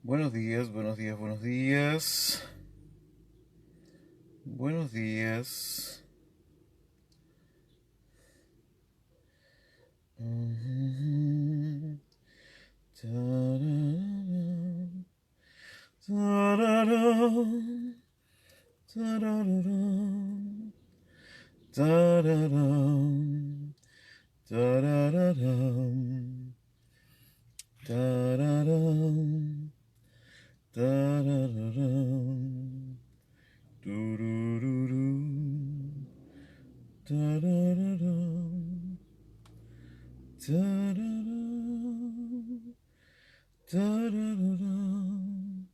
Buenos días, buenos días, buenos días. Buenos días. Mhm. Tararán, tararán, tararán, tararán, tararán, tararán, tararán, turururú, tararán, tararán. Tarararán,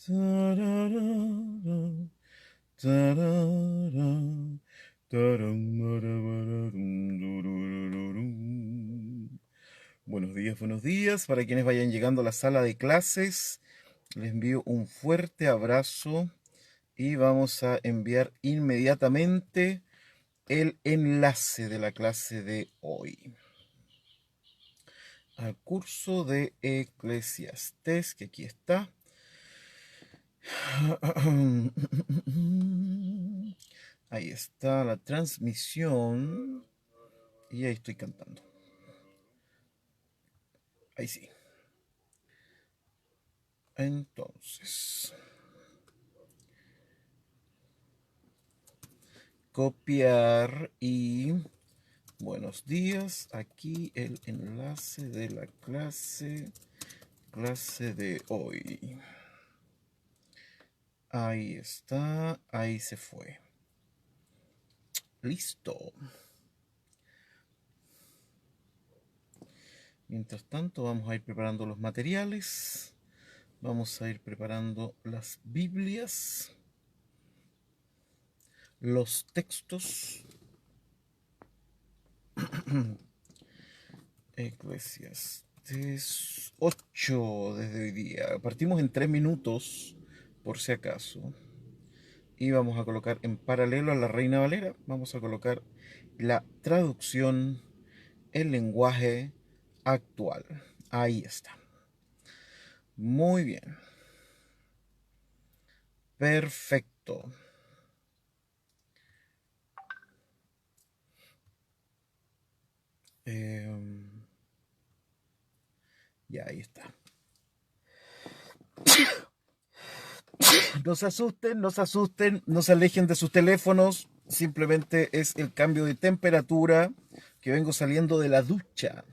tarararán, tararán, tarán, marabararún, dururururún. Buenos días. Para quienes vayan llegando a la sala de clases, les envío un fuerte abrazo y vamos a enviar inmediatamente el enlace de la clase de hoy. Al curso de Eclesiastés, que aquí está. Ahí está la transmisión. Y ahí estoy cantando. Ahí sí. Entonces, copiar y buenos días. Aquí el enlace de la clase de hoy. Ahí está, ahí se fue. Listo. Mientras tanto, vamos a ir preparando los materiales. Vamos a ir preparando las Biblias, los textos. Eclesiastes 8 desde hoy día. Partimos en 3 minutos, por si acaso. Y vamos a colocar en paralelo a la Reina Valera, vamos a colocar la traducción, el lenguaje actual. Ahí está. Muy bien. Perfecto. Ya, ahí está. No se asusten, no se asusten, no se alejen de sus teléfonos. Simplemente es el cambio de temperatura que vengo saliendo de la ducha.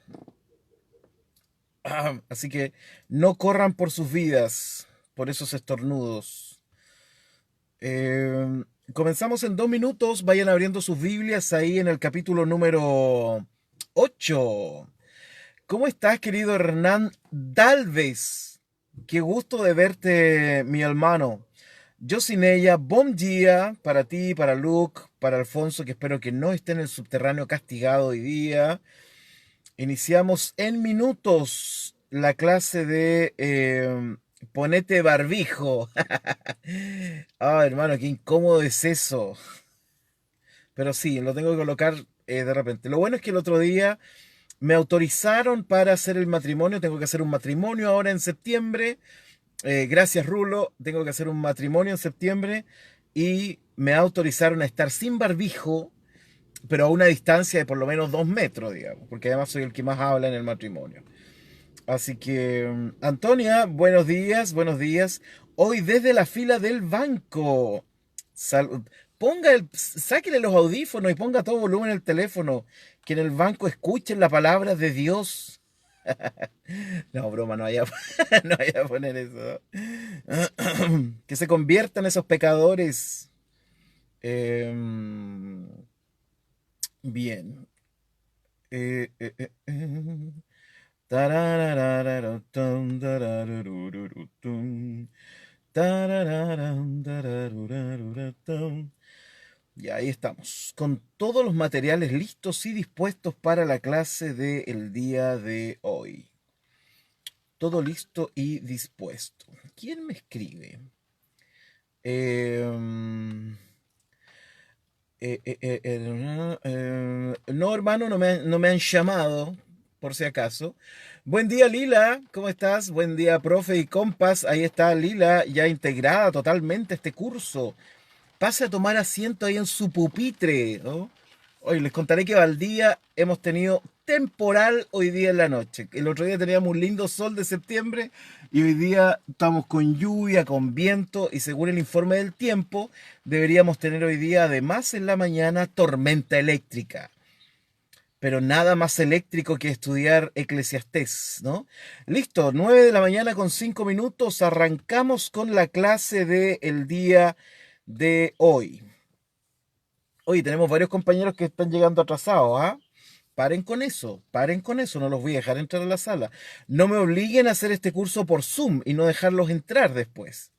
Así que no corran por sus vidas, por esos estornudos. Comenzamos en 2 minutos. Vayan abriendo sus Biblias ahí en el capítulo número 8. ¿Cómo estás, querido Hernán Dalves? Qué gusto de verte, mi hermano. Yo sin ella, buen día para ti, para Luke, para Alfonso, que espero que no esté en el subterráneo castigado hoy día. Iniciamos en minutos la clase de ponete barbijo. Ah, hermano, qué incómodo es eso. Pero sí, lo tengo que colocar de repente. Lo bueno es que el otro día me autorizaron para hacer el matrimonio. Tengo que hacer un matrimonio ahora en septiembre. Gracias, Rulo. Tengo que hacer un matrimonio en septiembre y me autorizaron a estar sin barbijo, pero a una distancia de por lo menos 2 metros, digamos, porque además soy el que más habla en el matrimonio. Así que, Antonia, buenos días, buenos días. Hoy desde la fila del banco. Sal- sáquele los audífonos y ponga a todo volumen el teléfono. Que en el banco escuchen la palabra de Dios. No, broma, no vaya, no vaya a poner eso. Que se conviertan esos pecadores. Em, bien. Tararararatum, tarararururutum, tarararam, tararuraruratum. Y ahí estamos, con todos los materiales listos y dispuestos para la clase del día de hoy. Todo listo y dispuesto. ¿Quién me escribe? Em, no, hermano, no me han llamado. por si acaso. Buen día, Lila, ¿cómo estás? Buen día, profe y compas. Ahí está Lila, ya integrada totalmente a este curso. Pase a tomar asiento ahí en su pupitre, ¿no? Hoy les contaré que Valdía hemos tenido temporal hoy día en la noche. El otro día teníamos un lindo sol de septiembre y hoy día estamos con lluvia, con viento y según el informe del tiempo deberíamos tener hoy día además en la mañana tormenta eléctrica. Pero nada más eléctrico que estudiar Eclesiastés, ¿no? Listo, 9 de la mañana con 5 minutos, arrancamos con la clase del día de hoy. Oye, tenemos varios compañeros que están llegando atrasados, ¿ah? Paren con eso, no los voy a dejar entrar a la sala. No me obliguen a hacer este curso por Zoom y no dejarlos entrar después.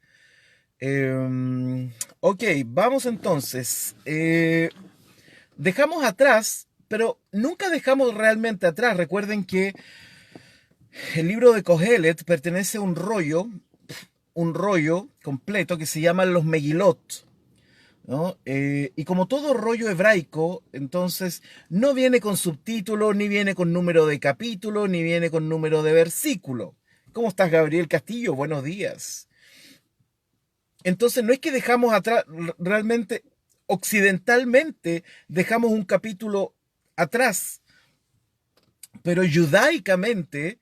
Ok, vamos entonces. Dejamos atrás, pero nunca dejamos realmente atrás. Recuerden que el libro de Kohelet pertenece a un rollo completo que se llama los Megilot, ¿no? Y como todo rollo hebraico, entonces no viene con subtítulo, ni viene con número de capítulo, ni viene con número de versículo. ¿Cómo estás, Gabriel Castillo? Buenos días. Entonces no es que dejamos atrás, realmente, occidentalmente, dejamos un capítulo atrás, pero judaicamente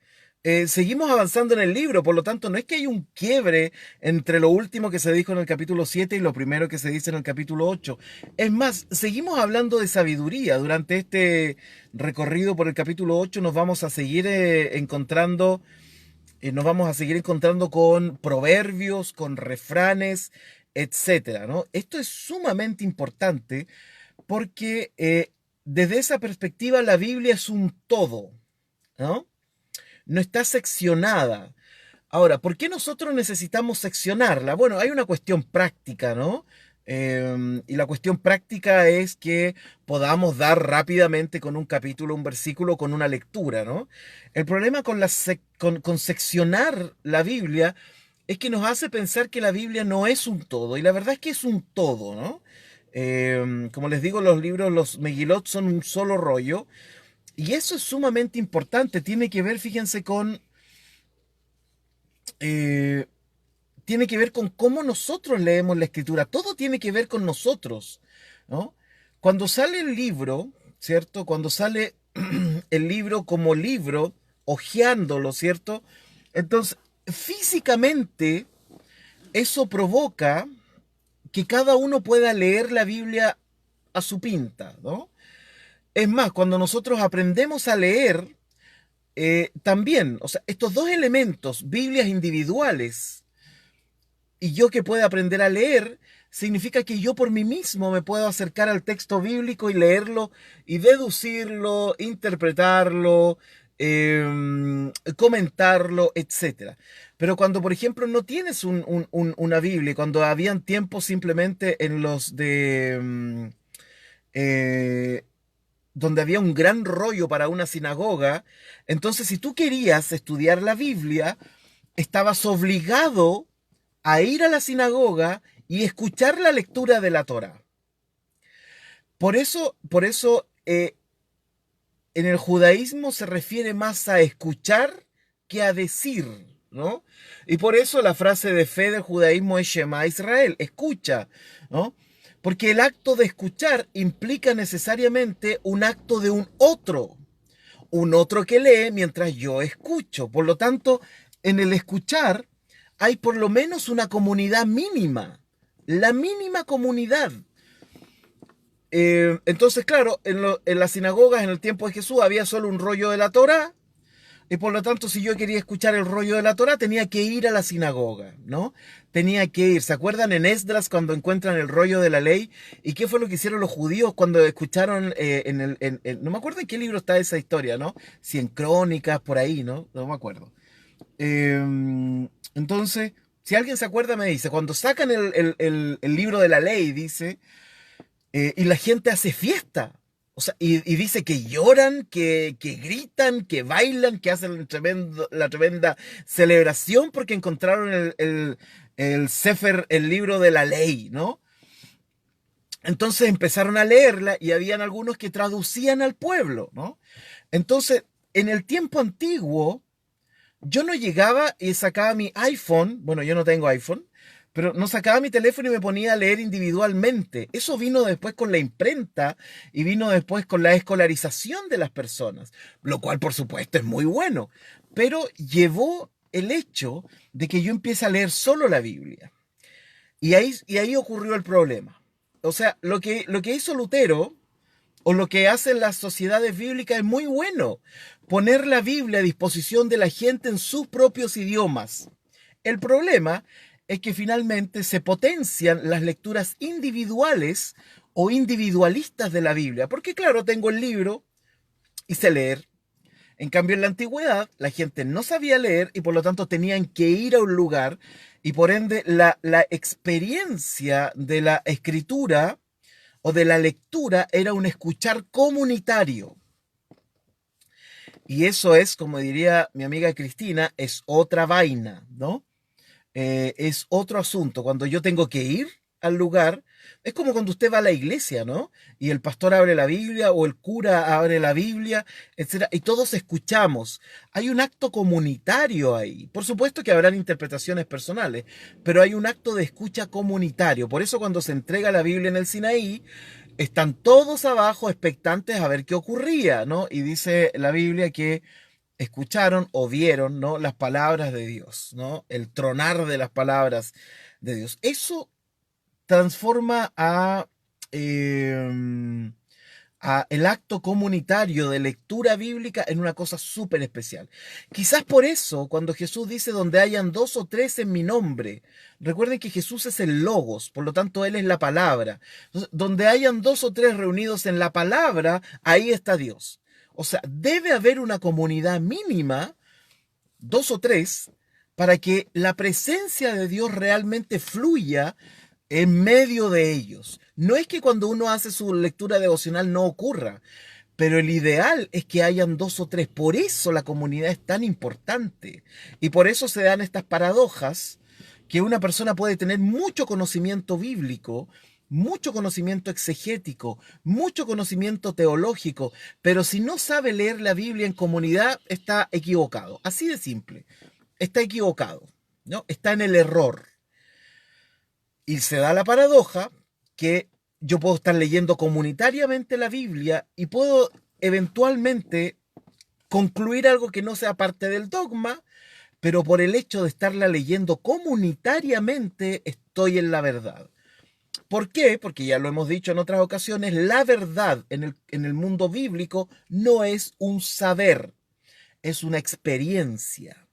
seguimos avanzando en el libro, por lo tanto no es que hay un quiebre entre lo último que se dijo en el capítulo 7 y lo primero que se dice en el capítulo 8. Es más, seguimos hablando de sabiduría. Durante este recorrido por el capítulo 8 nos vamos a seguir encontrando con proverbios, con refranes, etcétera, ¿no? Esto es sumamente importante porque desde esa perspectiva la Biblia es un todo, ¿no? No está seccionada. Ahora, ¿por qué nosotros necesitamos seccionarla? Bueno, hay una cuestión práctica, ¿no? Y la cuestión práctica es que podamos dar rápidamente con un capítulo, un versículo, con una lectura, ¿no? El problema con seccionar la Biblia es que nos hace pensar que la Biblia no es un todo, y la verdad es que es un todo, ¿no? Como les digo, los libros, los Megilot son un solo rollo, y eso es sumamente importante. Tiene que ver, fíjense, eh, tiene que ver con cómo nosotros leemos la escritura. Todo tiene que ver con nosotros, ¿no? Cuando sale el libro, ¿cierto? Cuando sale el libro como libro, hojeándolo, ¿cierto? Entonces, físicamente, eso provoca que cada uno pueda leer la Biblia a su pinta, ¿no? Es más, cuando nosotros aprendemos a leer, también, o sea, estos dos elementos, Biblias individuales y yo que pueda aprender a leer, significa que yo por mí mismo me puedo acercar al texto bíblico y leerlo y deducirlo, interpretarlo, comentarlo, etcétera. Pero cuando, por ejemplo, no tienes una Biblia, cuando habían tiempos simplemente en los de... donde había un gran rollo para una sinagoga, entonces si tú querías estudiar la Biblia, estabas obligado a ir a la sinagoga y escuchar la lectura de la Torá. Por eso, en el judaísmo se refiere más a escuchar que a decir, ¿no? Y por eso la frase de fe del judaísmo es Shema Israel, escucha, ¿no? Porque el acto de escuchar implica necesariamente un acto de un otro que lee mientras yo escucho. Por lo tanto, en el escuchar hay por lo menos una comunidad mínima, la mínima comunidad. Entonces, claro, en las sinagogas en el tiempo de Jesús había solo un rollo de la Torá, y por lo tanto, si yo quería escuchar el rollo de la Torá, tenía que ir a la sinagoga, ¿no? Tenía que ir. ¿Se acuerdan en Esdras cuando encuentran el rollo de la ley? ¿Y qué fue lo que hicieron los judíos cuando escucharon no me acuerdo en qué libro está esa historia, ¿no? Si en Crónicas, por ahí, ¿no? No me acuerdo. Entonces, si alguien se acuerda, me dice, cuando sacan el libro de la ley, dice, y la gente hace fiesta. O sea, y dice que lloran, que gritan, que bailan, que hacen la tremenda celebración porque encontraron el Sefer, el libro de la ley, ¿no? Entonces empezaron a leerla y habían algunos que traducían al pueblo, ¿no? Entonces, en el tiempo antiguo, yo no llegaba y sacaba mi iPhone, bueno, yo no tengo iPhone, pero no sacaba mi teléfono y me ponía a leer individualmente. Eso vino después con la imprenta y vino después con la escolarización de las personas, lo cual por supuesto es muy bueno, pero llevó el hecho de que yo empiece a leer solo la Biblia. Y ahí ocurrió el problema. O sea, lo que hizo Lutero, o lo que hacen las sociedades bíblicas, es muy bueno. Poner la Biblia a disposición de la gente en sus propios idiomas. El problema es que finalmente se potencian las lecturas individuales o individualistas de la Biblia. Porque claro, tengo el libro y sé leer. En cambio, en la antigüedad, la gente no sabía leer y por lo tanto tenían que ir a un lugar y por ende la experiencia de la escritura o de la lectura era un escuchar comunitario. Y eso es, como diría mi amiga Cristina, es otra vaina, ¿no? Es otro asunto. Cuando yo tengo que ir al lugar, es como cuando usted va a la iglesia, ¿no? Y el pastor abre la Biblia o el cura abre la Biblia, etcétera, y todos escuchamos. Hay un acto comunitario ahí. Por supuesto que habrán interpretaciones personales, pero hay un acto de escucha comunitario. Por eso cuando se entrega la Biblia en el Sinaí, están todos abajo expectantes a ver qué ocurría, ¿no? Y dice la Biblia que escucharon o vieron, ¿no?, las palabras de Dios, ¿no? El tronar de las palabras de Dios. Eso transforma a el acto comunitario de lectura bíblica en una cosa súper especial. Quizás por eso, cuando Jesús dice donde hayan dos o tres en mi nombre, recuerden que Jesús es el Logos, por lo tanto Él es la palabra. Entonces, donde hayan dos o tres reunidos en la palabra, ahí está Dios. O sea, debe haber una comunidad mínima, dos o tres, para que la presencia de Dios realmente fluya en medio de ellos. No es que cuando uno hace su lectura devocional no ocurra, pero el ideal es que hayan dos o tres. Por eso la comunidad es tan importante. Y por eso se dan estas paradojas que una persona puede tener mucho conocimiento bíblico, mucho conocimiento exegético, mucho conocimiento teológico, pero si no sabe leer la Biblia en comunidad, está equivocado. Así de simple. Está equivocado, ¿no? Está en el error. Y se da la paradoja que yo puedo estar leyendo comunitariamente la Biblia y puedo eventualmente concluir algo que no sea parte del dogma, pero por el hecho de estarla leyendo comunitariamente estoy en la verdad. ¿Por qué? Porque ya lo hemos dicho en otras ocasiones, la verdad en el mundo bíblico no es un saber, es una experiencia.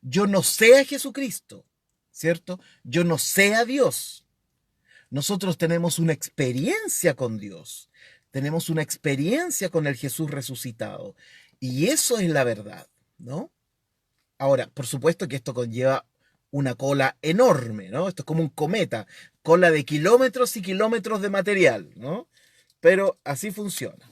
Yo no sé a Jesucristo, ¿cierto? Yo no sé a Dios. Nosotros tenemos una experiencia con Dios. Tenemos una experiencia con el Jesús resucitado. Y eso es la verdad, ¿no? Ahora, por supuesto que esto conlleva una cola enorme, ¿no? Esto es como un cometa, cola de kilómetros y kilómetros de material, ¿no? Pero así funciona.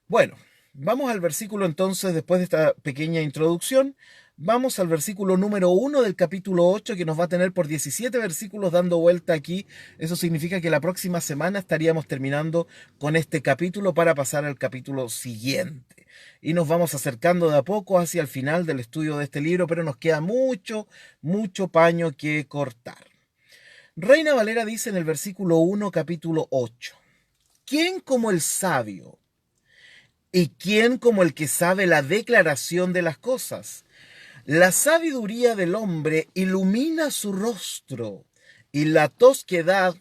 Bueno, vamos al versículo entonces, después de esta pequeña introducción, vamos al versículo número 1 del capítulo 8, que nos va a tener por 17 versículos dando vuelta aquí. Eso significa que la próxima semana estaríamos terminando con este capítulo para pasar al capítulo siguiente. Y nos vamos acercando de a poco hacia el final del estudio de este libro, pero nos queda mucho, mucho paño que cortar. Reina Valera dice en el versículo 1, capítulo 8, ¿quién como el sabio? ¿Y quién como el que sabe la declaración de las cosas? La sabiduría del hombre ilumina su rostro, y la tosquedad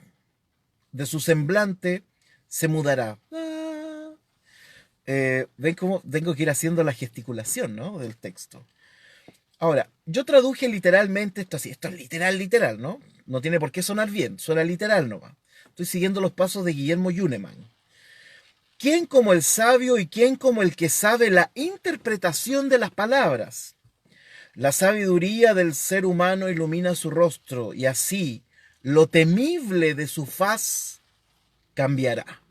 de su semblante se mudará. ¿Ven cómo tengo que ir haciendo la gesticulación, ¿no?, del texto? Ahora, yo traduje literalmente esto así. Esto es literal, literal, ¿no? No tiene por qué sonar bien, suena literal nomás. Estoy siguiendo los pasos de Guillermo Yuneman. ¿Quién como el sabio y quién como el que sabe la interpretación de las palabras? La sabiduría del ser humano ilumina su rostro y así lo temible de su faz cambiará.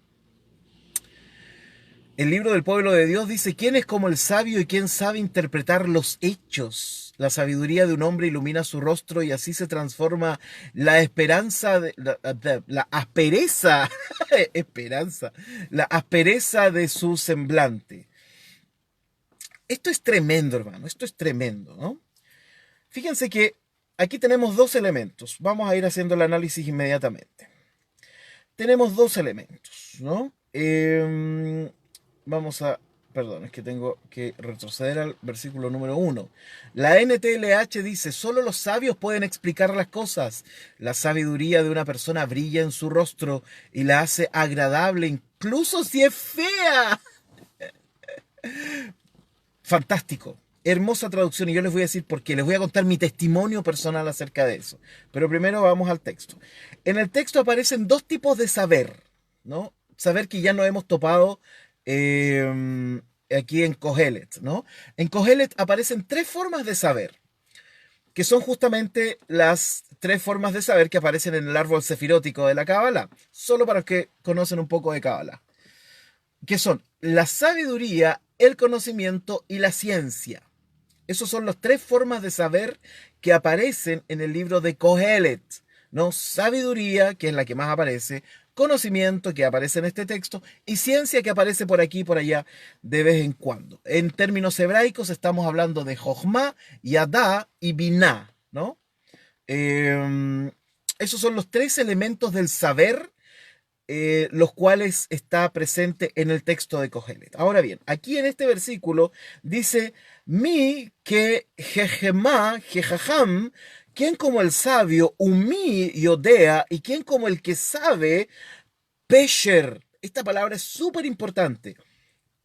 El libro del pueblo de Dios dice, ¿quién es como el sabio y quién sabe interpretar los hechos? La sabiduría de un hombre ilumina su rostro y así se transforma la esperanza, la aspereza, esperanza, la aspereza de su semblante. Esto es tremendo, hermano, esto es tremendo, ¿no? Fíjense que aquí tenemos dos elementos. Vamos a ir haciendo el análisis inmediatamente. Tenemos dos elementos, ¿no? Vamos a, perdón, es que tengo que retroceder al versículo número 1. La NTLH dice, solo los sabios pueden explicar las cosas. La sabiduría de una persona brilla en su rostro y la hace agradable, incluso si es fea. Fantástico. Hermosa traducción y yo les voy a decir por qué. Les voy a contar mi testimonio personal acerca de eso. Pero primero vamos al texto. En el texto aparecen dos tipos de saber, ¿no? Saber que ya no hemos topado aquí en Kohelet, ¿no? En Kohelet aparecen tres formas de saber, que son justamente las tres formas de saber que aparecen en el árbol sefirótico de la Cábala, solo para los que conocen un poco de Cábala, que son la sabiduría, el conocimiento y la ciencia. Esas son las tres formas de saber que aparecen en el libro de Kohelet, ¿no? Sabiduría, que es la que más aparece, conocimiento, que aparece en este texto, y ciencia, que aparece por aquí y por allá de vez en cuando. En términos hebraicos estamos hablando de Jochma, Yadá y Binah, ¿no? Esos son los tres elementos del saber, los cuales está presente en el texto de Kohelet. Ahora bien, aquí en este versículo dice, mi que jejemá, jejajam, quien como el sabio, umi yodea, y quien como el que sabe, pesher. Esta palabra es súper importante.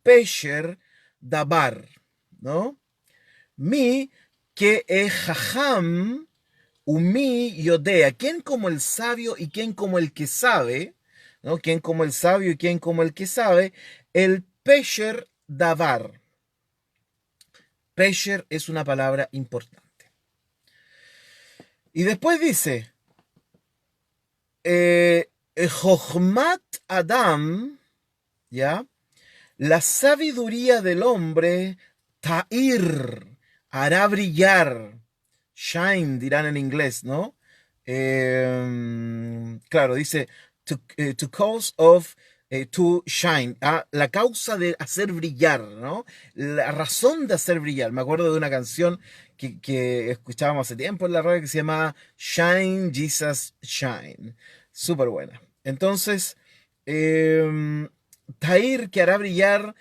Pesher dabar, ¿no? Mi que jajam, umi yodea, quien como el sabio y quien como el que sabe, ¿no? Quien como el sabio y quien como el que sabe, el pesher davar. Pesher es una palabra importante. Y después dice, Jochmat Adam, ¿ya? La sabiduría del hombre, ta'ir, hará brillar. Shine, dirán en inglés, ¿no? Claro, dice, to cause of, to shine, la causa de hacer brillar, ¿no? La razón de hacer brillar. Me acuerdo de una canción que escuchábamos hace tiempo en la radio que se llama Shine, Jesus, Shine. Súper buena. Entonces, Tair, que hará brillar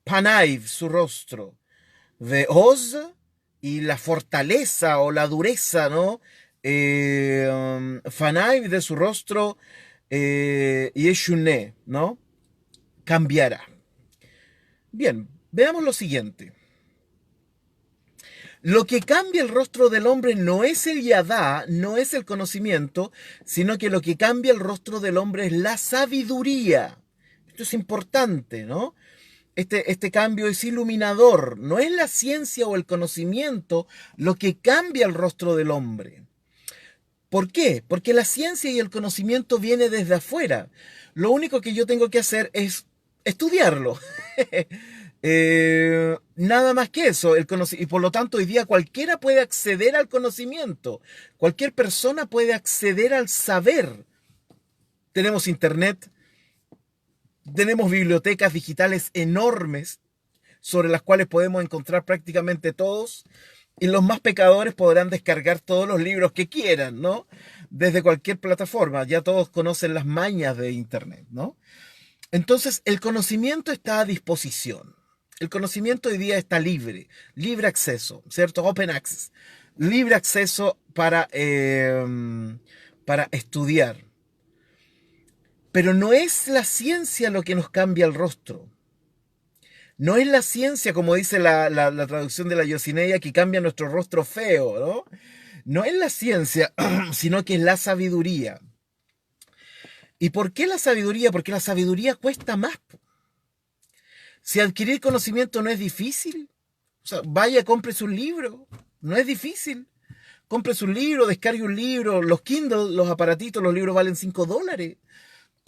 Panaiv, su rostro. Veoz, y la fortaleza o la dureza, ¿no? Fanaiv, de su rostro, Yeshune, ¿no? Cambiará. Bien, veamos lo siguiente. Lo que cambia el rostro del hombre no es el yadá, no es el conocimiento, sino que lo que cambia el rostro del hombre es la sabiduría. Esto es importante, ¿no? Este cambio es iluminador. No es la ciencia o el conocimiento lo que cambia el rostro del hombre. ¿Por qué? Porque la ciencia y el conocimiento viene desde afuera. Lo único que yo tengo que hacer es estudiarlo. Nada más que eso. Y por lo tanto hoy día cualquiera puede acceder al conocimiento. Cualquier persona puede acceder al saber. Tenemos internet. Tenemos bibliotecas digitales enormes sobre las cuales podemos encontrar prácticamente todos, y los más pecadores podrán descargar todos los libros que quieran, ¿no? Desde cualquier plataforma, ya todos conocen las mañas de Internet, ¿no? Entonces, el conocimiento está a disposición. El conocimiento hoy día está libre, libre acceso, ¿cierto? Open access, libre acceso para estudiar. Pero no es la ciencia lo que nos cambia el rostro. No es la ciencia, como dice la traducción de la Yosineia, que cambia nuestro rostro feo, ¿no? No es la ciencia, sino que es la sabiduría. ¿Y por qué la sabiduría? Porque la sabiduría cuesta más. Si adquirir conocimiento no es difícil, o sea, vaya, cómprese un libro, no es difícil. Cómprese un libro, descargue un libro, los Kindle, los aparatitos, los libros valen $5.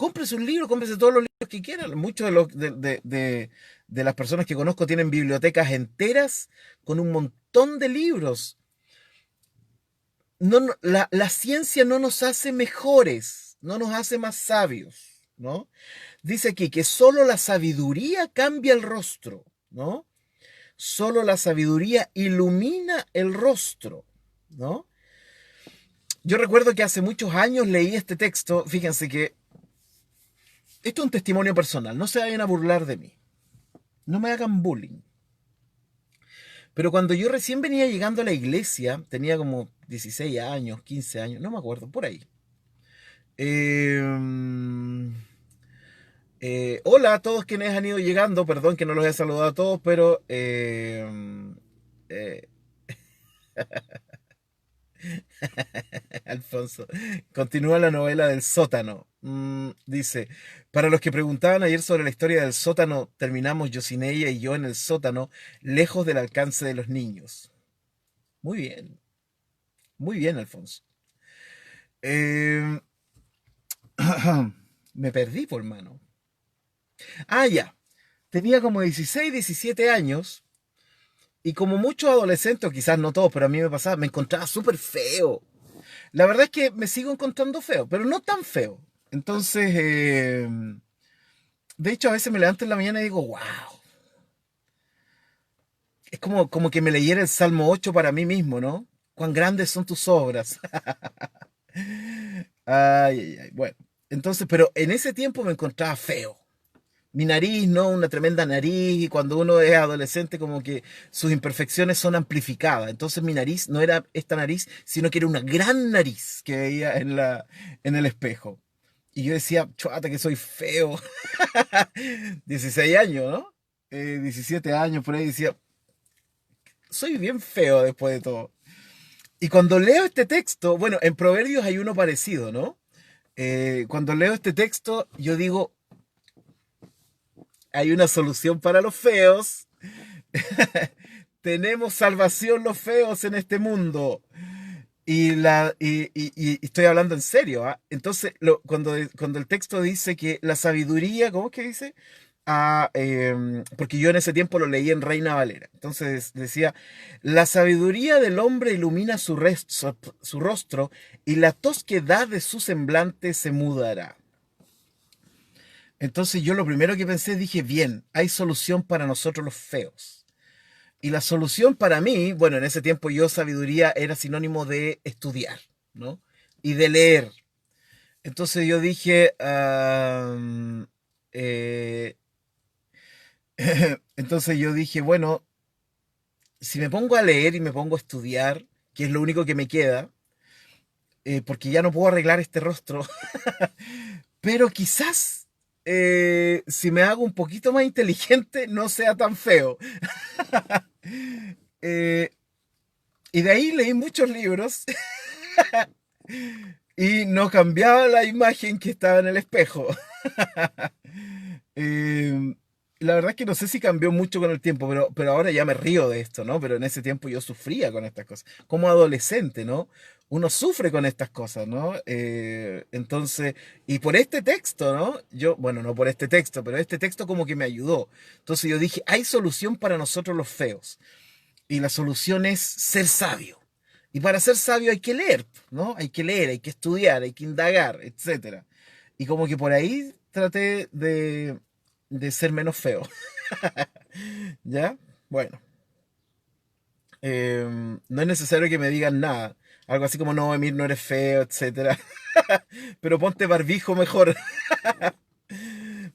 cómprese un libro, cómprese todos los libros que quieran. Muchos de las personas que conozco tienen bibliotecas enteras con un montón de libros. La ciencia no nos hace mejores, no nos hace más sabios, ¿no? Dice aquí que solo la sabiduría cambia el rostro, ¿no? Solo la sabiduría ilumina el rostro, ¿no? Yo recuerdo que hace muchos años leí este texto. Fíjense que esto es un testimonio personal, no se vayan a burlar de mí, no me hagan bullying. Pero cuando yo recién venía llegando a la iglesia, tenía como 16 años, 15 años, no me acuerdo, por ahí. Eh, Hola a todos quienes han ido llegando, perdón que no los he saludado a todos, pero eh, Alfonso, continúa la novela del sótano. Dice, para los que preguntaban ayer sobre la historia del sótano, terminamos Yosinella y yo en el sótano, lejos del alcance de los niños. Muy bien, Alfonso. Eh, Me perdí, por mano. Ah, ya. Tenía como 16, 17 años y como muchos adolescentes, o quizás no todos, pero a mí me pasaba, me encontraba súper feo. La verdad es que me sigo encontrando feo, pero no tan feo. Entonces, de hecho, a veces me levanto en la mañana y digo, wow. Es como que me leyera el Salmo 8 para mí mismo, ¿no? Cuán grandes son tus obras. Ay, ay, ay. Bueno, entonces, pero en ese tiempo me encontraba feo. Mi nariz, ¿no? Una tremenda nariz, y cuando uno es adolescente como que sus imperfecciones son amplificadas. Entonces mi nariz no era esta nariz, sino que era una gran nariz que veía en el espejo. Y yo decía, chuata, que soy feo. 16 años, ¿no? 17 años, por ahí decía, soy bien feo después de todo. Y cuando leo este texto, bueno, en Proverbios hay uno parecido, ¿no? Cuando leo este texto, yo digo, hay una solución para los feos. Tenemos salvación los feos en este mundo. Y estoy hablando en serio, ¿ah? Entonces, cuando el texto dice que la sabiduría, ¿cómo es que dice? Porque yo en ese tiempo lo leí en Reina Valera. Entonces decía, la sabiduría del hombre ilumina su rostro y la tosquedad de su semblante se mudará. Entonces yo lo primero que pensé, dije, bien, hay solución para nosotros los feos. Y la solución para mí, bueno, en ese tiempo yo sabiduría era sinónimo de estudiar, ¿no? Y de leer. Entonces yo dije, eh, entonces yo dije, bueno, si me pongo a leer y me pongo a estudiar, que es lo único que me queda, porque ya no puedo arreglar este rostro, pero quizás si me hago un poquito más inteligente no sea tan feo. Eh, y de ahí leí muchos libros y no cambiaba la imagen que estaba en el espejo. Eh, la verdad es que no sé si cambió mucho con el tiempo, pero ahora ya me río de esto, ¿no? Pero en ese tiempo yo sufría con estas cosas. Como adolescente, ¿no? Uno sufre con estas cosas, ¿no? Entonces, y por este texto, ¿no? Yo, bueno, no por este texto, pero este texto como que me ayudó. Entonces yo dije, hay solución para nosotros los feos. Y la solución es ser sabio. Y para ser sabio hay que leer, ¿no? Hay que leer, hay que estudiar, hay que indagar, etcétera. Y como que por ahí traté de ser menos feo. ¿Ya? Bueno, no es necesario que me digan nada. Algo así como, no, Emir, no eres feo, etcétera. Pero ponte barbijo mejor.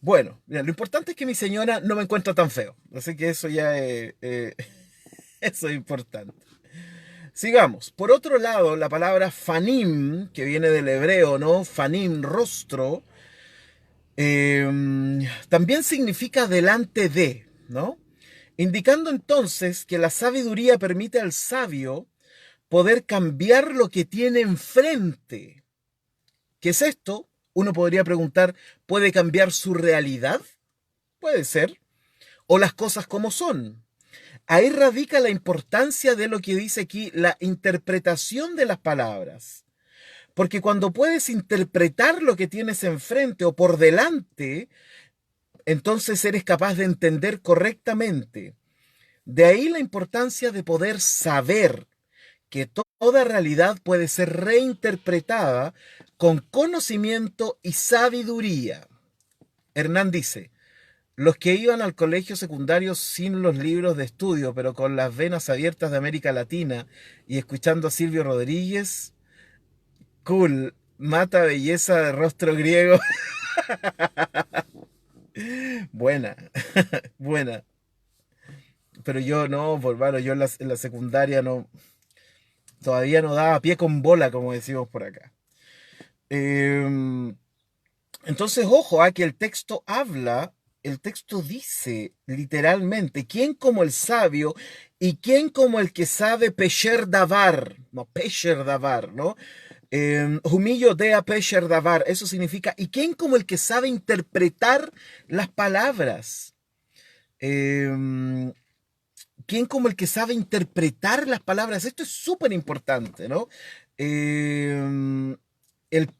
Bueno, mira, lo importante es que mi señora no me encuentra tan feo. Así que eso ya eso es importante. Sigamos. Por otro lado, la palabra fanim, que viene del hebreo, ¿no? Fanim, rostro, también significa delante de, ¿no? Indicando entonces que la sabiduría permite al sabio poder cambiar lo que tiene enfrente. ¿Qué es esto? Uno podría preguntar, ¿puede cambiar su realidad? Puede ser. O las cosas como son. Ahí radica la importancia de lo que dice aquí, la interpretación de las palabras. Porque cuando puedes interpretar lo que tienes enfrente o por delante, entonces eres capaz de entender correctamente. De ahí la importancia de poder saber que toda realidad puede ser reinterpretada con conocimiento y sabiduría. Hernán dice, los que iban al colegio secundario sin los libros de estudio, pero con las venas abiertas de América Latina y escuchando a Silvio Rodríguez, cool, mata belleza de rostro griego. Buena, buena. Pero yo no, por mano, yo en la secundaria no, todavía no daba pie con bola, como decimos por acá. Eh, entonces, ojo, a que el texto habla, el texto dice literalmente, ¿quién como el sabio y quién como el que sabe pesher davar? No, pesher davar, ¿no? Humillo dea pesher davar, eso significa, ¿y quién como el que sabe interpretar las palabras? Eh, ¿Quién como el que sabe interpretar las palabras? Esto es súper importante, ¿no? El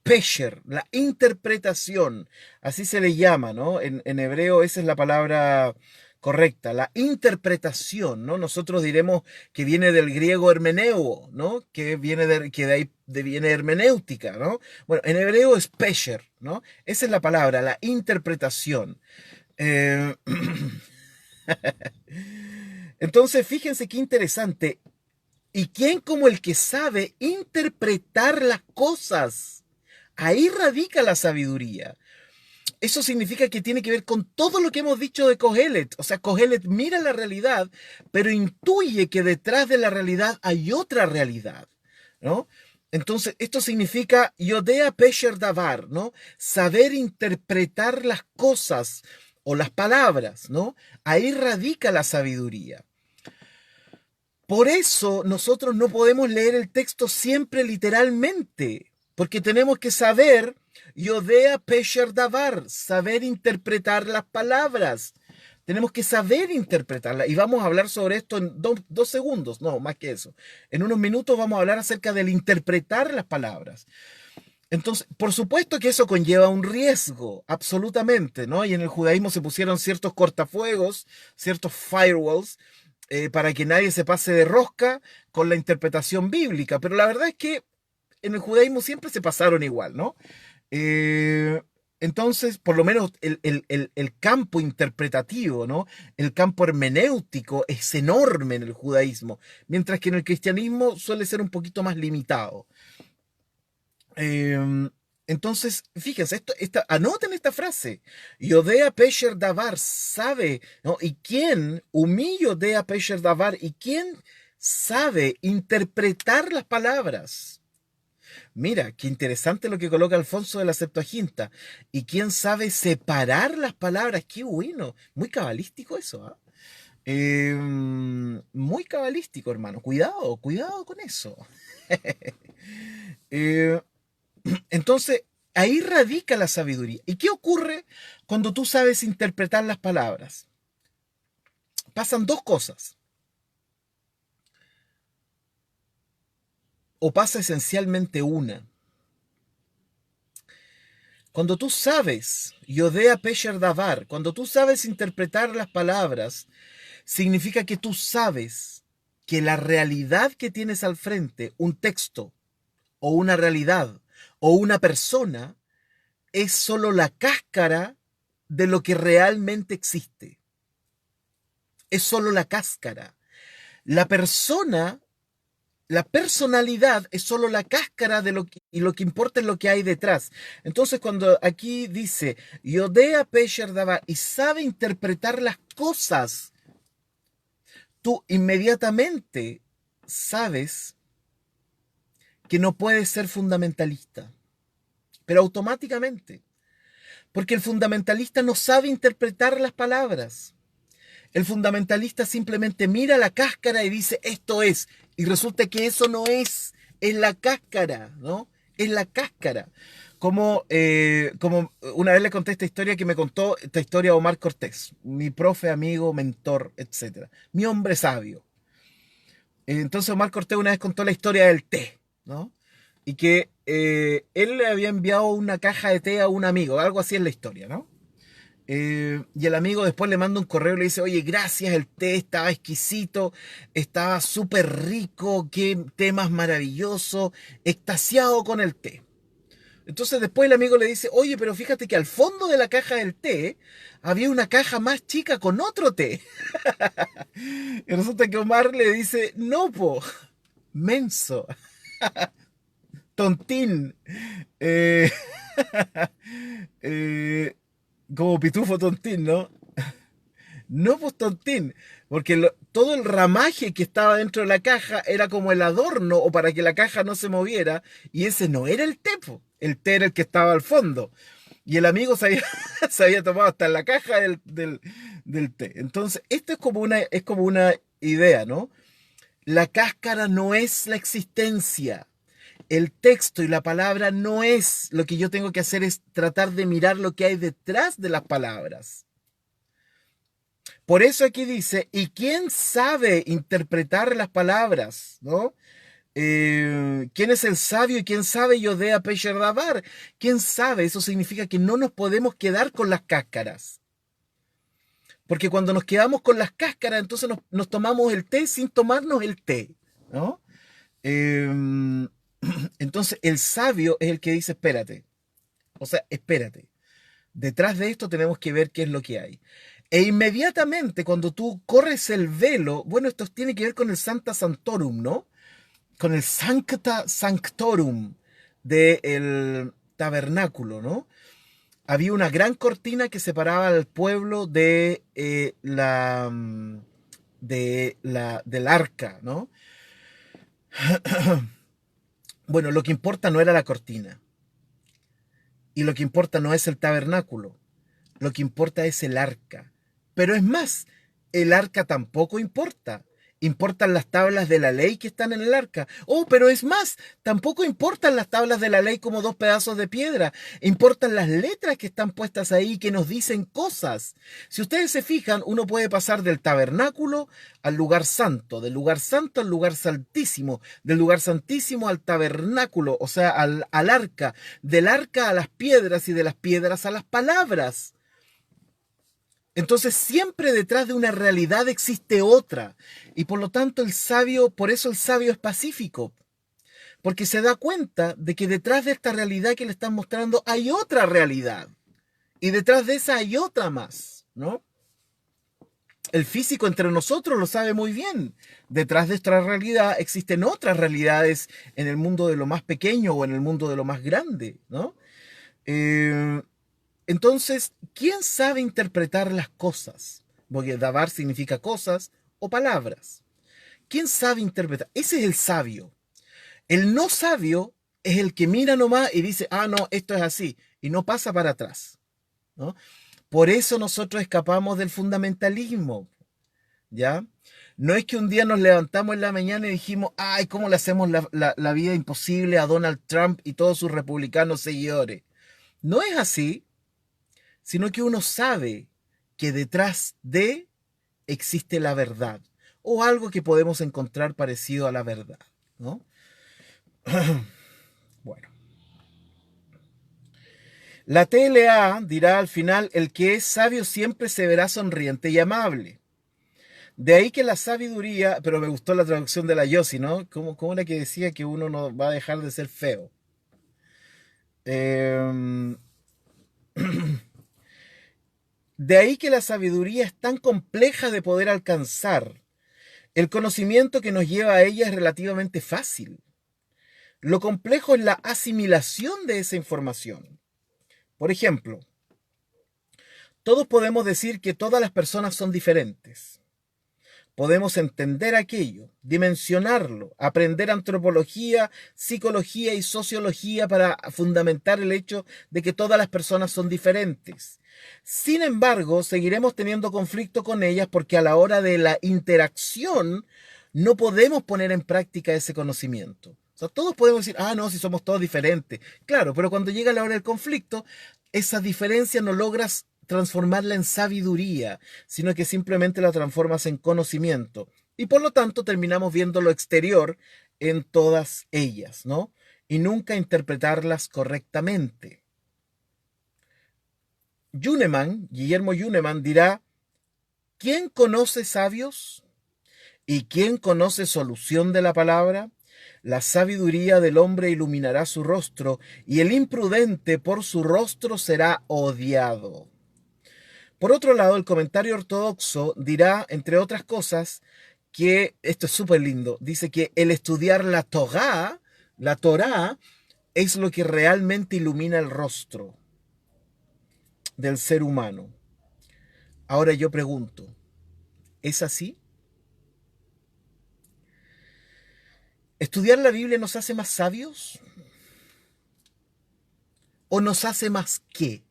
pesher, la interpretación, así se le llama, ¿no? En hebreo esa es la palabra correcta, la interpretación, ¿no? Nosotros diremos que viene del griego hermeneuo, ¿no? Que de ahí viene hermenéutica, ¿no? Bueno, en hebreo es pesher, ¿no? Esa es la palabra, la interpretación. Eh, entonces, fíjense qué interesante. ¿Y quién como el que sabe interpretar las cosas? Ahí radica la sabiduría. Eso significa que tiene que ver con todo lo que hemos dicho de Kohelet. O sea, Kohelet mira la realidad, pero intuye que detrás de la realidad hay otra realidad, ¿no? Entonces, esto significa Yodea Pesher Davar, ¿no? Saber interpretar las cosas o las palabras, ¿no? Ahí radica la sabiduría. Por eso nosotros no podemos leer el texto siempre literalmente, porque tenemos que saber Yodea Pesher Davar, saber interpretar las palabras. Tenemos que saber interpretarlas. Y vamos a hablar sobre esto en 2 segundos, no, más que eso. En unos minutos vamos a hablar acerca del interpretar las palabras. Entonces, por supuesto que eso conlleva un riesgo, absolutamente, ¿no? Y en el judaísmo se pusieron ciertos cortafuegos, ciertos firewalls, para que nadie se pase de rosca con la interpretación bíblica. Pero la verdad es que en el judaísmo siempre se pasaron igual, ¿no? Eh, entonces, por lo menos el campo interpretativo, ¿no? El campo hermenéutico es enorme en el judaísmo, mientras que en el cristianismo suele ser un poquito más limitado. Eh, entonces, fíjense, anoten esta frase. Yodea Pesher Davar sabe, ¿no? ¿Y quién? Humillo Yodea Pesher Davar. ¿Y quién sabe interpretar las palabras? Mira, qué interesante lo que coloca Alfonso de la Septuaginta. ¿Y quién sabe separar las palabras? Qué bueno. Muy cabalístico eso, ¿ah? Muy cabalístico, hermano. Cuidado, cuidado con eso. Eh, Entonces, ahí radica la sabiduría. ¿Y qué ocurre cuando tú sabes interpretar las palabras? Pasan dos cosas. O pasa esencialmente una. Cuando tú sabes, Yodea Pesher Davar, cuando tú sabes interpretar las palabras, significa que tú sabes que la realidad que tienes al frente, un texto, o una realidad, o una persona, es solo la cáscara de lo que realmente existe. Es solo la cáscara. La persona, la personalidad es solo la cáscara de y lo que importa es lo que hay detrás. Entonces, cuando aquí dice Yodea Pesher Dava y sabe interpretar las cosas, tú inmediatamente sabes que no puedes ser fundamentalista, pero automáticamente, porque el fundamentalista no sabe interpretar las palabras. El fundamentalista simplemente mira la cáscara y dice, esto es. Y resulta que eso no es la cáscara, ¿no? Es la cáscara. Como una vez le conté esta historia que me contó esta historia Omar Cortés, mi profe, amigo, mentor, etcétera. Mi hombre sabio. Entonces Omar Cortés una vez contó la historia del té, ¿no? Y que él le había enviado una caja de té a un amigo, algo así es la historia, ¿no? Y el amigo después le manda un correo y le dice, oye, gracias, el té estaba exquisito, estaba súper rico, qué té más maravilloso, extasiado con el té. Entonces después el amigo le dice, oye, pero fíjate que al fondo de la caja del té había una caja más chica con otro té. Y resulta que Omar le dice, no, po, menso, tontín, eh, eh, como pitufo tontín, ¿no? No, pues tontín, porque todo el ramaje que estaba dentro de la caja era como el adorno o para que la caja no se moviera, y ese no era el té, po. El té era el que estaba al fondo. Y el amigo se había tomado hasta la caja del té. Entonces, esto es como una idea, ¿no? La cáscara no es la existencia. El texto y la palabra no es. Lo que yo tengo que hacer es tratar de mirar lo que hay detrás de las palabras. Por eso aquí dice, ¿y quién sabe interpretar las palabras? ¿No? ¿Quién es el sabio y quién sabe Yodea Pesher Davar? ¿Quién sabe? Eso significa que no nos podemos quedar con las cáscaras. Porque cuando nos quedamos con las cáscaras, entonces nos tomamos el té sin tomarnos el té, ¿no? Eh, entonces el sabio es el que dice, espérate. O sea, espérate. Detrás de esto tenemos que ver qué es lo que hay. E inmediatamente cuando tú corres el velo, bueno, esto tiene que ver con el Sancta Sanctorum, ¿no? Con el Sancta Sanctorum del tabernáculo, ¿no? Había una gran cortina que separaba al pueblo del arca, ¿no? Bueno, lo que importa no era la cortina. Y lo que importa no es el tabernáculo. Lo que importa es el arca. Pero es más, el arca tampoco importa. Importan las tablas de la ley que están en el arca. Oh, pero es más, tampoco importan las tablas de la ley como dos pedazos de piedra. Importan las letras que están puestas ahí que nos dicen cosas. Si ustedes se fijan, uno puede pasar del tabernáculo al lugar santo, del lugar santo al lugar santísimo, del lugar santísimo al tabernáculo, o sea, al arca, del arca a las piedras y de las piedras a las palabras. Entonces siempre detrás de una realidad existe otra. Y por lo tanto el sabio, por eso el sabio es pacífico. Porque se da cuenta de que detrás de esta realidad que le están mostrando hay otra realidad. Y detrás de esa hay otra más, ¿no? El físico entre nosotros lo sabe muy bien. Detrás de esta realidad existen otras realidades en el mundo de lo más pequeño o en el mundo de lo más grande, ¿no? Entonces, ¿quién sabe interpretar las cosas? Porque davar significa cosas o palabras. ¿Quién sabe interpretar? Ese es el sabio. El no sabio es el que mira nomás y dice, ah, no, esto es así, y no pasa para atrás, ¿no? Por eso nosotros escapamos del fundamentalismo, ¿ya? No es que un día nos levantamos en la mañana y dijimos, ay, ¿cómo le hacemos la vida imposible a Donald Trump y todos sus republicanos seguidores? No es así, sino que uno sabe que detrás de existe la verdad o algo que podemos encontrar parecido a la verdad, ¿no? Bueno, la TLA dirá al final, el que es sabio siempre se verá sonriente y amable. De ahí que la sabiduría, pero me gustó la traducción de la Yossi, ¿no? ¿Cómo era que decía que uno no va a dejar de ser feo? De ahí que la sabiduría es tan compleja de poder alcanzar. El conocimiento que nos lleva a ella es relativamente fácil. Lo complejo es la asimilación de esa información. Por ejemplo, todos podemos decir que todas las personas son diferentes. Podemos entender aquello, dimensionarlo, aprender antropología, psicología y sociología para fundamentar el hecho de que todas las personas son diferentes. Sin embargo, seguiremos teniendo conflicto con ellas porque a la hora de la interacción no podemos poner en práctica ese conocimiento. O sea, todos podemos decir, ah, no, si somos todos diferentes. Claro, pero cuando llega la hora del conflicto, esa diferencia no logras transformarla en sabiduría, sino que simplemente la transformas en conocimiento. Y por lo tanto terminamos viendo lo exterior en todas ellas, ¿no? y nunca interpretarlas correctamente. Guillermo Yuneman dirá, ¿quién conoce sabios? ¿Y quién conoce solución de la palabra? La sabiduría del hombre iluminará su rostro, y el imprudente por su rostro será odiado. Por otro lado, el comentario ortodoxo dirá, entre otras cosas, que, esto es súper lindo, dice que el estudiar la Torá, es lo que realmente ilumina el rostro del ser humano. Ahora yo pregunto, ¿es así? ¿Estudiar la Biblia nos hace más sabios? ¿O nos hace más qué?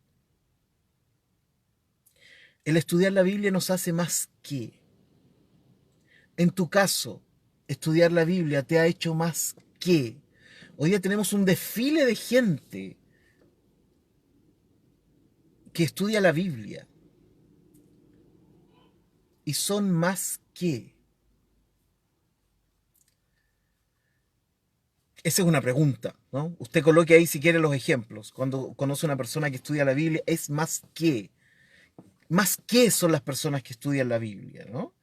El estudiar la Biblia nos hace más qué. En tu caso, estudiar la Biblia te ha hecho más qué. Hoy día tenemos un desfile de gente que estudia la Biblia y son más que. Esa es una pregunta, ¿no? Usted coloque ahí si quiere los ejemplos. Cuando conoce a una persona que estudia la Biblia, es más que. Más que son las personas que estudian la Biblia, ¿no?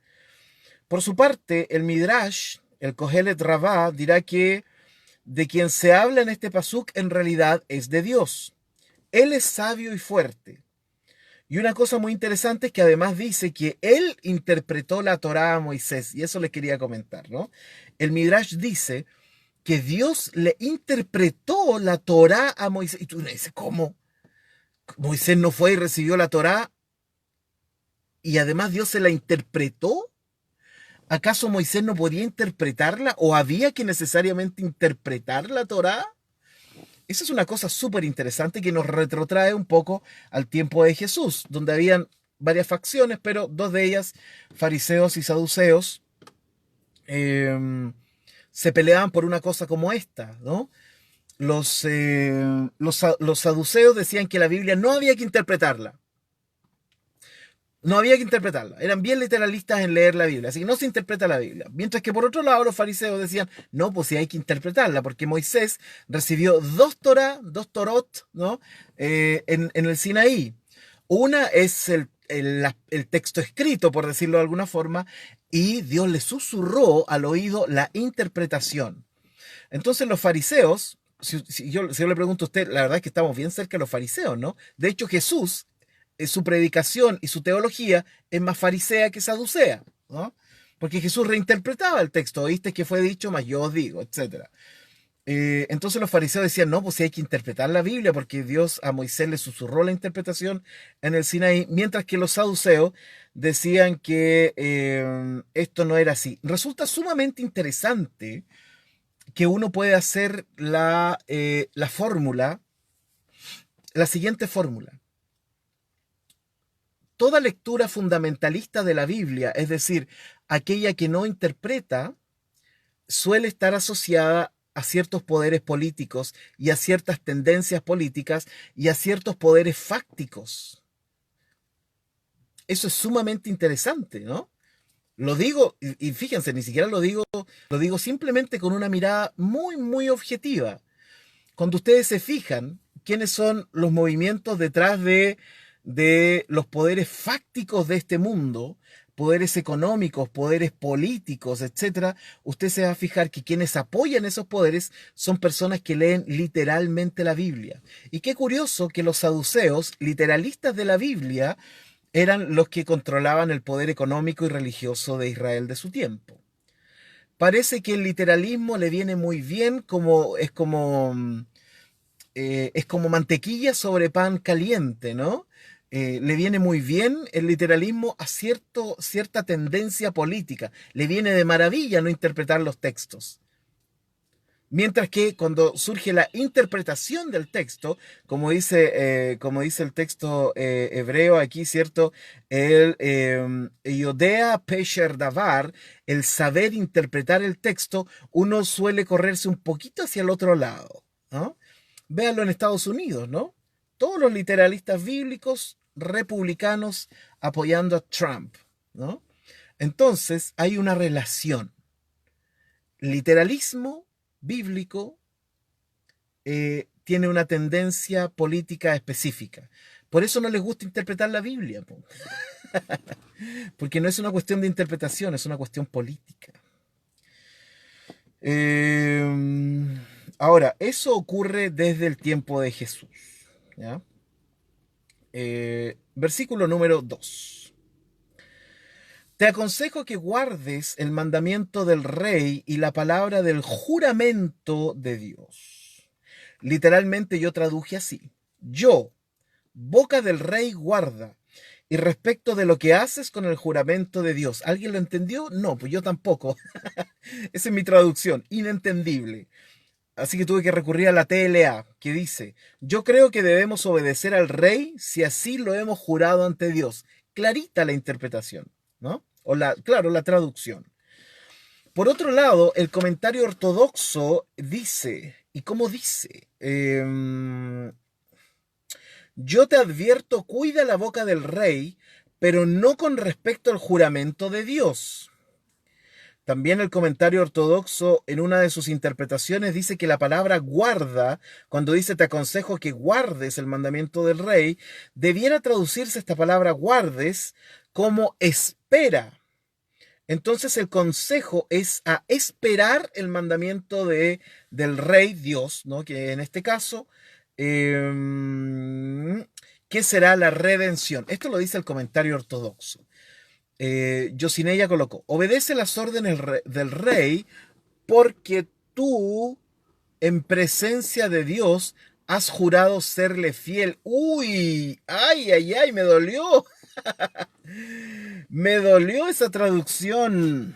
Por su parte, el Midrash, el Kohelet Rabá, dirá que de quien se habla en este pasuk en realidad es de Dios. Él es sabio y fuerte. Y una cosa muy interesante es que además dice que él interpretó la Torá a Moisés, y eso les quería comentar, ¿no? El Midrash dice que Dios le interpretó la Torá a Moisés. Y tú me dices, ¿cómo? Moisés no fue y recibió la Torá y además Dios se la interpretó. ¿Acaso Moisés no podía interpretarla o había que necesariamente interpretar la Torá? Esa es una cosa súper interesante que nos retrotrae un poco al tiempo de Jesús, donde habían varias facciones, pero dos de ellas, fariseos y saduceos, se peleaban por una cosa como esta, ¿no? Los saduceos decían que la Biblia no había que interpretarla. No había que interpretarla. Eran bien literalistas en leer la Biblia, así que no se interpreta la Biblia. Mientras que por otro lado los fariseos decían, no, pues sí hay que interpretarla, porque Moisés recibió dos Torah, dos Torot, ¿no? En el Sinaí. Una es el texto escrito, por decirlo de alguna forma, y Dios le susurró al oído la interpretación. Entonces los fariseos, si yo le pregunto a usted, la verdad es que estamos bien cerca de los fariseos, ¿no? De hecho, Jesús, su predicación y su teología es más farisea que saducea, ¿no? Porque Jesús reinterpretaba el texto, oíste que fue dicho, más yo os digo, etc. Entonces los fariseos decían, no, pues sí hay que interpretar la Biblia porque Dios a Moisés le susurró la interpretación en el Sinaí, mientras que los saduceos decían que esto no era así. Resulta sumamente interesante que uno puede hacer la fórmula, la siguiente fórmula. Toda lectura fundamentalista de la Biblia, es decir, aquella que no interpreta, suele estar asociada a ciertos poderes políticos y a ciertas tendencias políticas y a ciertos poderes fácticos. Eso es sumamente interesante, ¿no? Lo digo, y fíjense, ni siquiera lo digo simplemente con una mirada muy, muy objetiva. Cuando ustedes se fijan quiénes son los movimientos detrás de los poderes fácticos de este mundo, poderes económicos, poderes políticos, etcétera, usted se va a fijar que quienes apoyan esos poderes son personas que leen literalmente la Biblia. Y qué curioso que los saduceos, literalistas de la Biblia, eran los que controlaban el poder económico y religioso de Israel de su tiempo. Parece que el literalismo le viene muy bien, es como mantequilla sobre pan caliente, ¿no? Le viene muy bien el literalismo a cierta tendencia política. Le viene de maravilla no interpretar los textos. Mientras que cuando surge la interpretación del texto, como dice el texto hebreo aquí, ¿cierto? El Yodea Pesher Davar, el saber interpretar el texto, uno suele correrse un poquito hacia el otro lado, ¿no? Véanlo en Estados Unidos, ¿no? Todos los literalistas bíblicos republicanos apoyando a Trump, ¿no? Entonces hay una relación. Literalismo bíblico tiene una tendencia política específica. Por eso no les gusta interpretar la Biblia, po. Porque no es una cuestión de interpretación, es una cuestión política. Eh, Ahora, eso ocurre desde el tiempo de Jesús. ¿Ya? Versículo número 2. Te aconsejo que guardes el mandamiento del rey y la palabra del juramento de Dios. Literalmente yo traduje así. Yo, boca del rey, guarda. Y respecto de lo que haces con el juramento de Dios, ¿alguien lo entendió? No, pues yo tampoco. Esa es mi traducción, inentendible. Así que tuve que recurrir a la TLA, que dice, yo creo que debemos obedecer al rey si así lo hemos jurado ante Dios. Clarita la interpretación, ¿no? Claro, la traducción. Por otro lado, el comentario ortodoxo dice, ¿y cómo dice? Yo te advierto, cuida la boca del rey, pero no con respecto al juramento de Dios. También el comentario ortodoxo en una de sus interpretaciones dice que la palabra guarda, cuando dice te aconsejo que guardes el mandamiento del rey, debiera traducirse esta palabra guardes como espera. Entonces el consejo es a esperar el mandamiento del rey Dios, ¿no? Que en este caso, ¿qué será la redención? Esto lo dice el comentario ortodoxo. Yosinella colocó, obedece las órdenes del rey porque tú, en presencia de Dios, has jurado serle fiel. Uy, ay, ay, ay, me dolió. Me dolió esa traducción.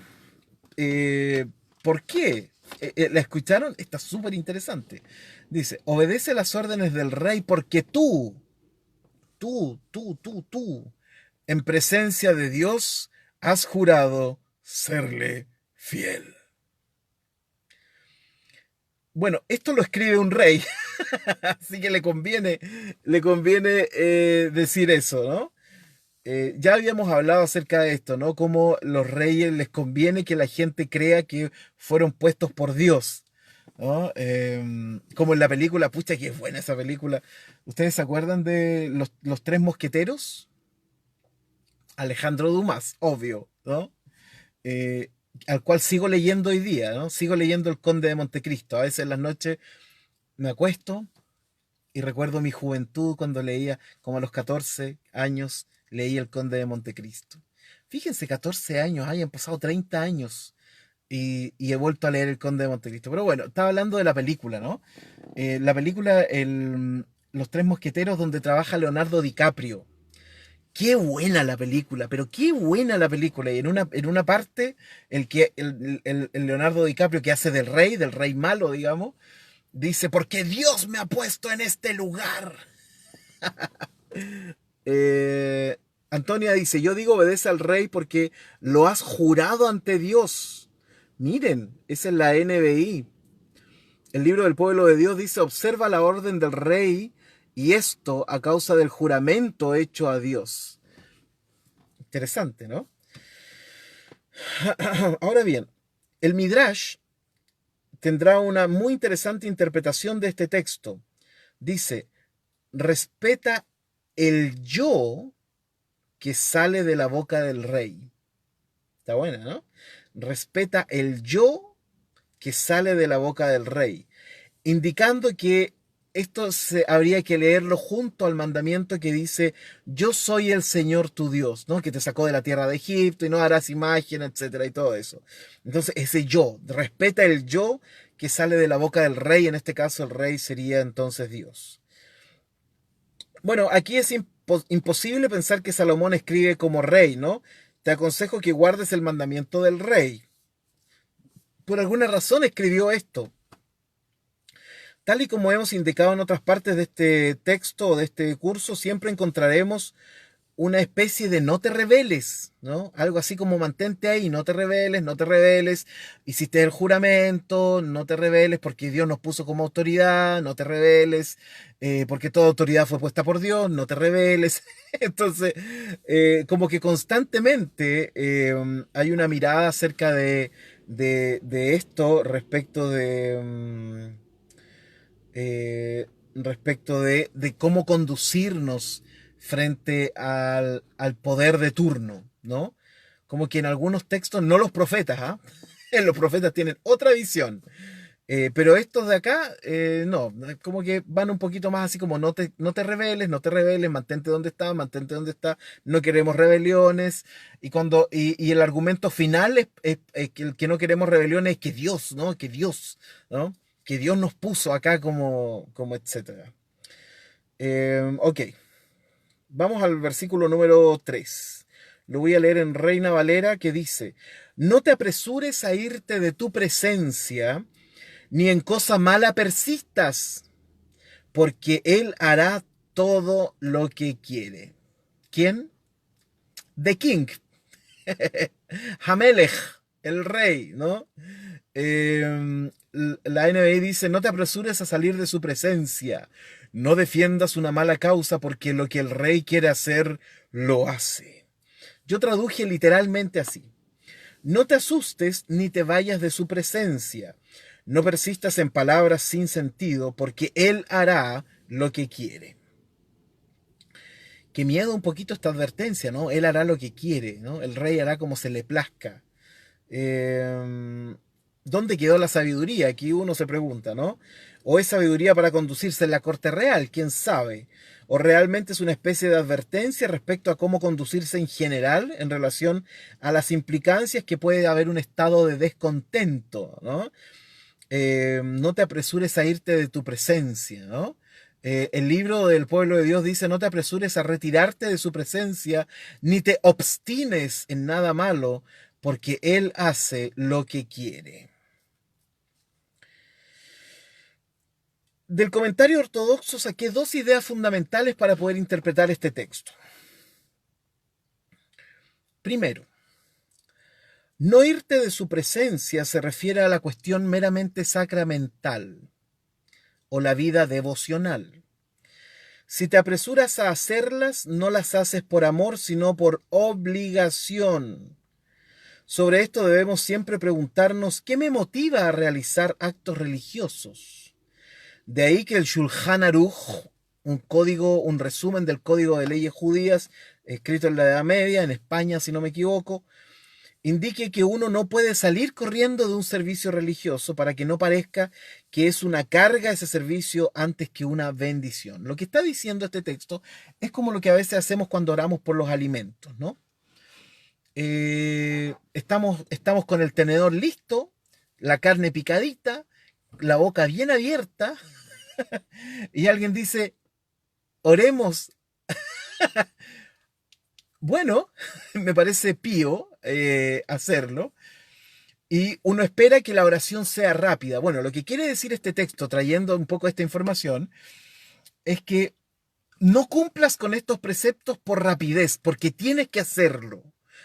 ¿Por qué? ¿La escucharon? Está súper interesante. Dice, obedece las órdenes del rey porque tú, en presencia de Dios, has jurado serle fiel. Bueno, esto lo escribe un rey, así que le conviene decir eso, ¿no? Ya habíamos hablado acerca de esto, ¿no? Cómo los reyes les conviene que la gente crea que fueron puestos por Dios, ¿no? Como en la película, pucha, que es buena esa película. ¿Ustedes se acuerdan de los tres mosqueteros? Alejandro Dumas, obvio, ¿no? Eh, Al cual sigo leyendo hoy día, ¿no? Sigo leyendo El Conde de Montecristo. A veces en las noches me acuesto y recuerdo mi juventud cuando leía, como a los 14 años, leí El Conde de Montecristo. Fíjense, 14 años, han pasado 30 años y he vuelto a leer El Conde de Montecristo. Pero bueno, estaba hablando de la película, ¿no? La película Los Tres Mosqueteros, donde trabaja Leonardo DiCaprio. Qué buena la película, pero qué buena la película. Y en una parte, el Leonardo DiCaprio que hace del rey malo, digamos, dice, porque Dios me ha puesto en este lugar. Eh, Antonia dice, yo digo obedece al rey porque lo has jurado ante Dios. Miren, esa es la NBI. El libro del pueblo de Dios dice, observa la orden del rey y esto a causa del juramento hecho a Dios. Interesante, ¿no? Ahora bien, el Midrash tendrá una muy interesante interpretación de este texto. Dice, respeta el yo que sale de la boca del rey. Está buena, ¿no? Respeta el yo que sale de la boca del rey, indicando que esto habría que leerlo junto al mandamiento que dice, yo soy el Señor tu Dios, ¿no? Que te sacó de la tierra de Egipto y no harás imagen, etcétera, y todo eso. Entonces, ese yo, respeta el yo que sale de la boca del rey, en este caso el rey sería entonces Dios. Bueno, aquí es imposible pensar que Salomón escribe como rey, ¿no? Te aconsejo que guardes el mandamiento del rey. Por alguna razón escribió esto. Tal y como hemos indicado en otras partes de este texto o de este curso, siempre encontraremos una especie de no te rebeles, ¿no? Algo así como mantente ahí, no te rebeles, no te rebeles, hiciste el juramento, no te rebeles porque Dios nos puso como autoridad, no te rebeles, porque toda autoridad fue puesta por Dios, no te rebeles. Entonces, como que constantemente hay una mirada acerca de esto respecto de respecto de cómo conducirnos frente al poder de turno, ¿no? Como que en algunos textos, no los profetas, ¿ah? Los profetas tienen otra visión. Pero estos de acá, no, como que van un poquito más así como no te rebeles, no te rebeles, mantente donde está, no queremos rebeliones. Y el argumento final es que el que no queremos rebeliones es que Dios, ¿no? Que Dios, ¿no? Que Dios nos puso acá como etcétera. Ok, vamos al versículo número 3. Lo voy a leer en Reina Valera que dice, no te apresures a irte de tu presencia ni en cosa mala persistas, porque Él hará todo lo que quiere. ¿Quién? The King, Hamelech, el rey, ¿no? La NBI dice, no te apresures a salir de su presencia, no defiendas una mala causa, porque lo que el rey quiere hacer, lo hace. Yo traduje literalmente así. No te asustes ni te vayas de su presencia. No persistas en palabras sin sentido, porque Él hará lo que quiere. Qué miedo un poquito esta advertencia, ¿no? Él hará lo que quiere, ¿no? El rey hará como se le plazca. ¿Dónde quedó la sabiduría? Aquí uno se pregunta, ¿no? ¿O es sabiduría para conducirse en la corte real? ¿Quién sabe? ¿O realmente es una especie de advertencia respecto a cómo conducirse en general en relación a las implicancias que puede haber un estado de descontento, ¿no? No te apresures a irte de tu presencia, ¿no? El libro del pueblo de Dios dice, no te apresures a retirarte de su presencia, ni te obstines en nada malo, porque Él hace lo que quiere. Del comentario ortodoxo saqué dos ideas fundamentales para poder interpretar este texto. Primero, no irte de su presencia se refiere a la cuestión meramente sacramental o la vida devocional. Si te apresuras a hacerlas, no las haces por amor, sino por obligación. Sobre esto debemos siempre preguntarnos qué me motiva a realizar actos religiosos. De ahí que el Shulchan Aruch, un resumen del código de leyes judías, escrito en la Edad Media, en España, si no me equivoco, indique que uno no puede salir corriendo de un servicio religioso para que no parezca que es una carga ese servicio antes que una bendición. Lo que está diciendo este texto es como lo que a veces hacemos cuando oramos por los alimentos, ¿no? Estamos con el tenedor listo, la carne picadita, la boca bien abierta, y alguien dice, oremos. Bueno, me parece pío hacerlo. Y uno espera que la oración sea rápida. Bueno, lo que quiere decir este texto, trayendo un poco esta información, es que no cumplas con estos preceptos por rapidez, porque tienes que hacerlo.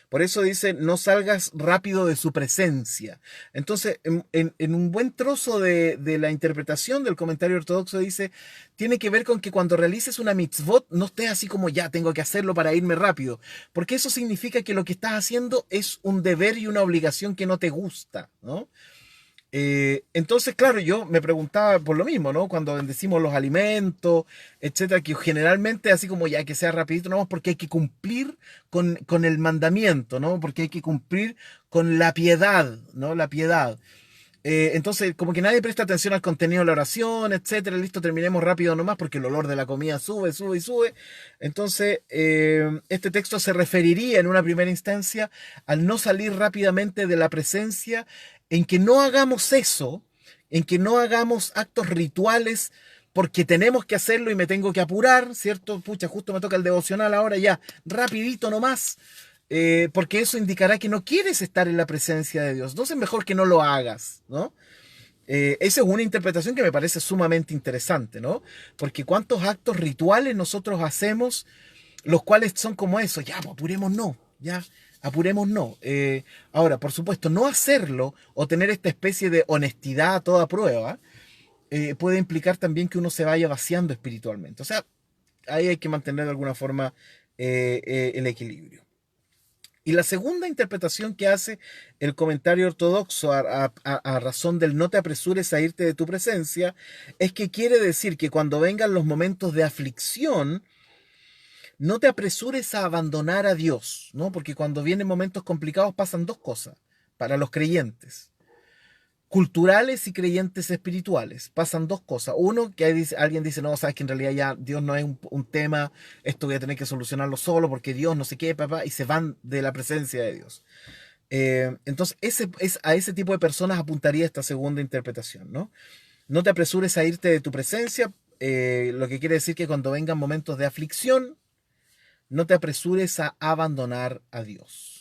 Por eso dice, no salgas rápido de su presencia. Entonces, en un buen trozo de la interpretación del comentario ortodoxo dice, tiene que ver con que cuando realices una mitzvot, no estés así como ya tengo que hacerlo para irme rápido. Porque eso significa que lo que estás haciendo es un deber y una obligación que no te gusta, ¿no? Entonces, claro, yo me preguntaba por lo mismo, ¿no? Cuando bendecimos los alimentos, etcétera, que generalmente así como ya que sea rapidito, no, porque hay que cumplir con el mandamiento, ¿no? Porque hay que cumplir con la piedad, ¿no? La piedad. Entonces, como que nadie presta atención al contenido de la oración, etcétera, listo, terminemos rápido nomás porque el olor de la comida sube, sube y sube. Entonces, este texto se referiría en una primera instancia al no salir rápidamente de la presencia, en que no hagamos eso, en que no hagamos actos rituales porque tenemos que hacerlo y me tengo que apurar, ¿cierto? Pucha, justo me toca el devocional ahora ya, rapidito nomás, porque eso indicará que no quieres estar en la presencia de Dios. Entonces, mejor que no lo hagas, ¿no? Esa es una interpretación que me parece sumamente interesante, ¿no? Porque cuántos actos rituales nosotros hacemos, los cuales son como eso, ya, pues, apuremos no, ya, apuremos no. Ahora, por supuesto, no hacerlo o tener esta especie de honestidad a toda prueba, puede implicar también que uno se vaya vaciando espiritualmente. O sea, ahí hay que mantener de alguna forma el equilibrio. Y la segunda interpretación que hace el comentario ortodoxo a razón del no te apresures a irte de tu presencia es que quiere decir que cuando vengan los momentos de aflicción, no te apresures a abandonar a Dios, ¿no? Porque cuando vienen momentos complicados pasan dos cosas para los creyentes culturales y creyentes espirituales. Pasan dos cosas. Uno, que alguien dice, no, sabes que en realidad ya Dios no es un tema, esto voy a tener que solucionarlo solo porque Dios no sé qué, papá, y se van de la presencia de Dios. Entonces, a ese tipo de personas apuntaría esta segunda interpretación, ¿no? No te apresures a irte de tu presencia, lo que quiere decir que cuando vengan momentos de aflicción, no te apresures a abandonar a Dios.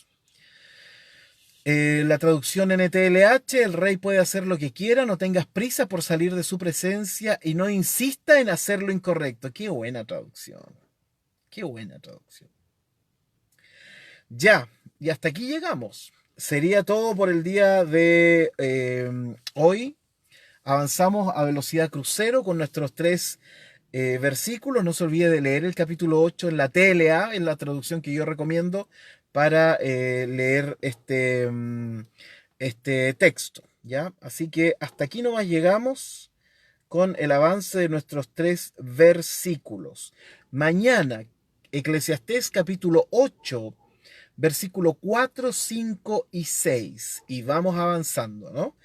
La traducción NTLH, el rey puede hacer lo que quiera, no tengas prisa por salir de su presencia y no insista en hacer lo incorrecto. Qué buena traducción. Qué buena traducción. Ya, y hasta aquí llegamos. Sería todo por el día de hoy. Avanzamos a velocidad crucero con nuestros tres versículos. No se olvide de leer el capítulo 8 en la TLA, en la traducción que yo recomiendo para leer este texto. ¿Ya? Así que hasta aquí nomás llegamos con el avance de nuestros tres versículos. Mañana, Eclesiastés capítulo 8, versículo 4, 5 y 6. Y vamos avanzando, ¿no?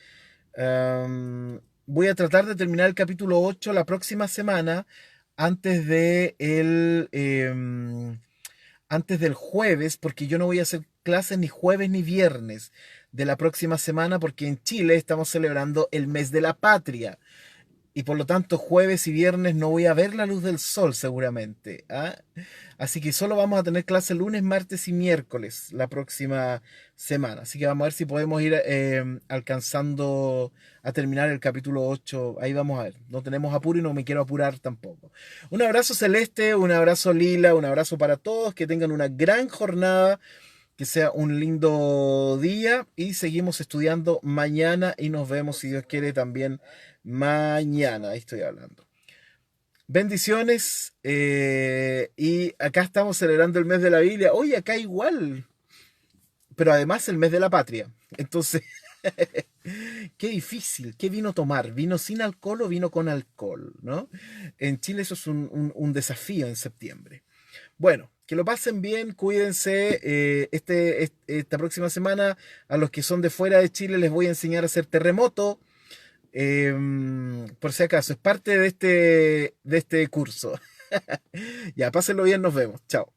Voy a tratar de terminar el capítulo 8 la próxima semana antes antes del jueves, porque yo no voy a hacer clases ni jueves ni viernes de la próxima semana, porque en Chile estamos celebrando el mes de la patria. Y por lo tanto, jueves y viernes no voy a ver la luz del sol seguramente. ¿Ah? Así que solo vamos a tener clase lunes, martes y miércoles la próxima semana. Así que vamos a ver si podemos ir alcanzando a terminar el capítulo 8. Ahí vamos a ver. No tenemos apuro y no me quiero apurar tampoco. Un abrazo celeste, un abrazo lila, un abrazo para todos. Que tengan una gran jornada. Que sea un lindo día y seguimos estudiando mañana y nos vemos, si Dios quiere, también mañana. Ahí estoy hablando. Bendiciones y acá estamos celebrando el mes de la Biblia. Oye, acá igual, pero además el mes de la patria. Entonces, qué difícil, ¿qué vino tomar? ¿Vino sin alcohol o vino con alcohol? ¿No? En Chile eso es un desafío en septiembre. Bueno, que lo pasen bien, cuídense. Esta próxima semana, a los que son de fuera de Chile, les voy a enseñar a hacer terremoto. Por si acaso, es parte de este curso. Ya, pásenlo bien, nos vemos. Chao.